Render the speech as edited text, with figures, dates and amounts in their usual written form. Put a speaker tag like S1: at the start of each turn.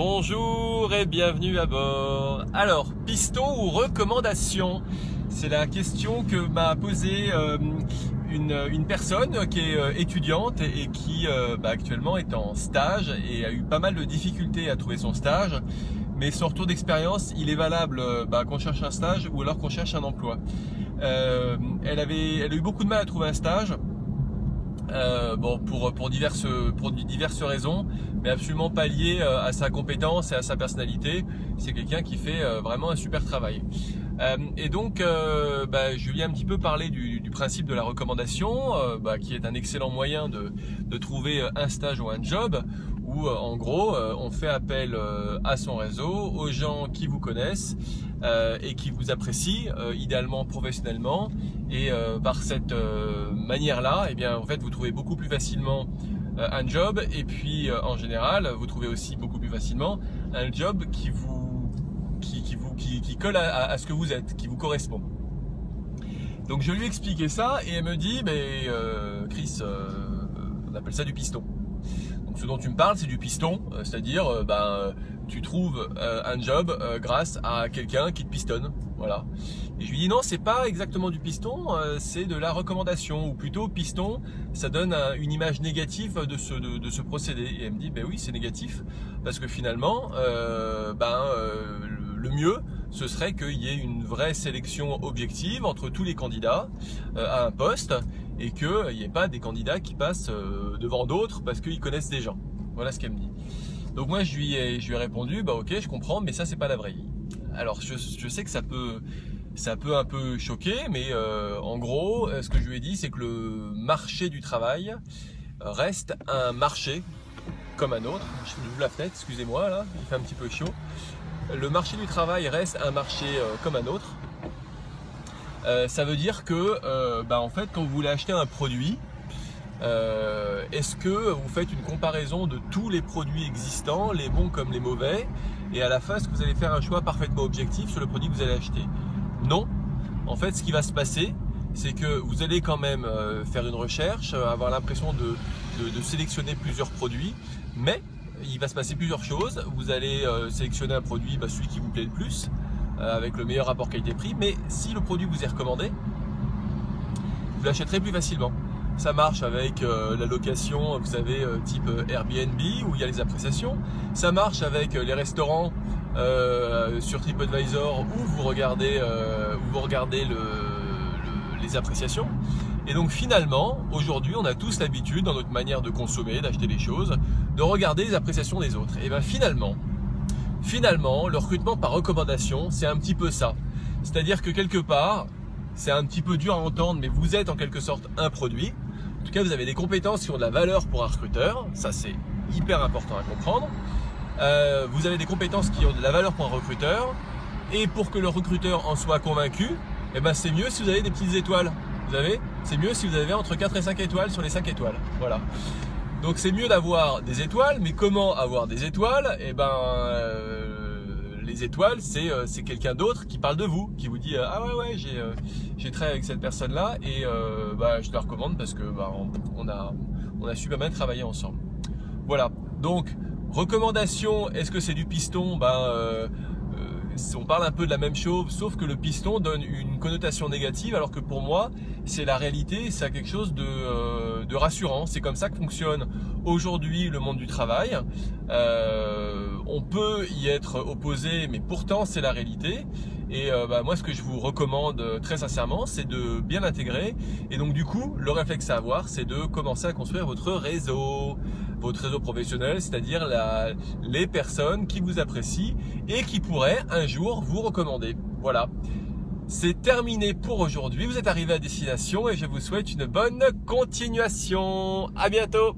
S1: Bonjour et bienvenue à bord. Alors, piston ou recommandation? C'est la question que m'a posée une personne qui est étudiante et qui actuellement est en stage et a eu pas mal de difficultés à trouver son stage. Mais son retour d'expérience, il est valable qu'on cherche un stage ou alors qu'on cherche un emploi. Elle a eu beaucoup de mal à trouver un stage. Pour diverses raisons, mais absolument pas liées à sa compétence et à sa personnalité. C'est quelqu'un qui fait vraiment un super travail. Et donc, je lui ai un petit peu parlé du principe de la recommandation, qui est un excellent moyen de trouver un stage ou un job, où en gros, on fait appel à son réseau, aux gens qui vous connaissent et qui vous apprécient, idéalement professionnellement. Et par cette manière-là, en fait, vous trouvez beaucoup plus facilement un job. Et puis, en général, vous trouvez aussi beaucoup plus facilement un job qui colle à ce que vous êtes, qui vous correspond. Donc, je lui ai expliqué ça et elle me dit, Chris, on appelle ça du piston. Donc, ce dont tu me parles, c'est du piston, c'est-à-dire, tu trouves un job grâce à quelqu'un qui te pistonne. Voilà. Et je lui dis non, c'est pas exactement du piston, c'est de la recommandation, ou plutôt piston, ça donne une image négative de ce procédé. Et elle me dit oui, c'est négatif, parce que finalement, le mieux, ce serait qu'il y ait une vraie sélection objective entre tous les candidats à un poste, et qu'il n'y ait pas des candidats qui passent devant d'autres parce qu'ils connaissent des gens. Voilà ce qu'elle me dit. Donc moi je lui ai répondu ok, je comprends, mais ça c'est pas la vraie vie. Alors je sais que ça peut un peu choquer, mais en gros ce que je lui ai dit, c'est que le marché du travail reste un marché comme un autre. Je ouvre la fenêtre, excusez-moi, là il fait un petit peu chaud. Le marché du travail reste un marché comme un autre. Ça veut dire que en fait, quand vous voulez acheter un produit, est-ce que vous faites une comparaison de tous les produits existants, les bons comme les mauvais, et à la fin, est-ce que vous allez faire un choix parfaitement objectif sur le produit que vous allez acheter? Non. En fait, ce qui va se passer, c'est que vous allez quand même faire une recherche, avoir l'impression de sélectionner plusieurs produits, mais il va se passer plusieurs choses. Vous allez sélectionner un produit, celui qui vous plaît le plus, avec le meilleur rapport qualité-prix, mais si le produit vous est recommandé, vous l'achèterez plus facilement. Ça marche avec la location, vous savez, type Airbnb, où il y a les appréciations. Ça marche avec les restaurants sur TripAdvisor, où vous regardez les appréciations. Et donc finalement, aujourd'hui, on a tous l'habitude, dans notre manière de consommer, d'acheter des choses, de regarder les appréciations des autres. Et finalement, le recrutement par recommandation, c'est un petit peu ça. C'est-à-dire que quelque part, c'est un petit peu dur à entendre, mais vous êtes en quelque sorte un produit. En tout cas, vous avez des compétences qui ont de la valeur pour un recruteur. Ça, c'est hyper important à comprendre. Vous avez des compétences qui ont de la valeur pour un recruteur. Et pour que le recruteur en soit convaincu, c'est mieux si vous avez des petites étoiles. C'est mieux si vous avez entre 4 et 5 étoiles sur les 5 étoiles. Voilà. Donc, c'est mieux d'avoir des étoiles. Mais comment avoir des étoiles? Les étoiles, c'est quelqu'un d'autre qui parle de vous, qui vous dit j'ai travaillé avec cette personne-là et je la recommande parce que on a su pas mal travailler ensemble. Voilà. Donc recommandation, est-ce que c'est du piston? On parle un peu de la même chose, sauf que le piston donne une connotation négative, alors que pour moi, c'est la réalité, c'est quelque chose de rassurant. C'est comme ça que fonctionne aujourd'hui le monde du travail. On peut y être opposé, mais pourtant c'est la réalité. Et moi, ce que je vous recommande très sincèrement, c'est de bien l'intégrer. Et donc du coup, le réflexe à avoir, c'est de commencer à construire votre réseau professionnel, c'est-à-dire les personnes qui vous apprécient et qui pourraient un jour vous recommander. Voilà. C'est terminé pour aujourd'hui. Vous êtes arrivé à destination et je vous souhaite une bonne continuation. À bientôt.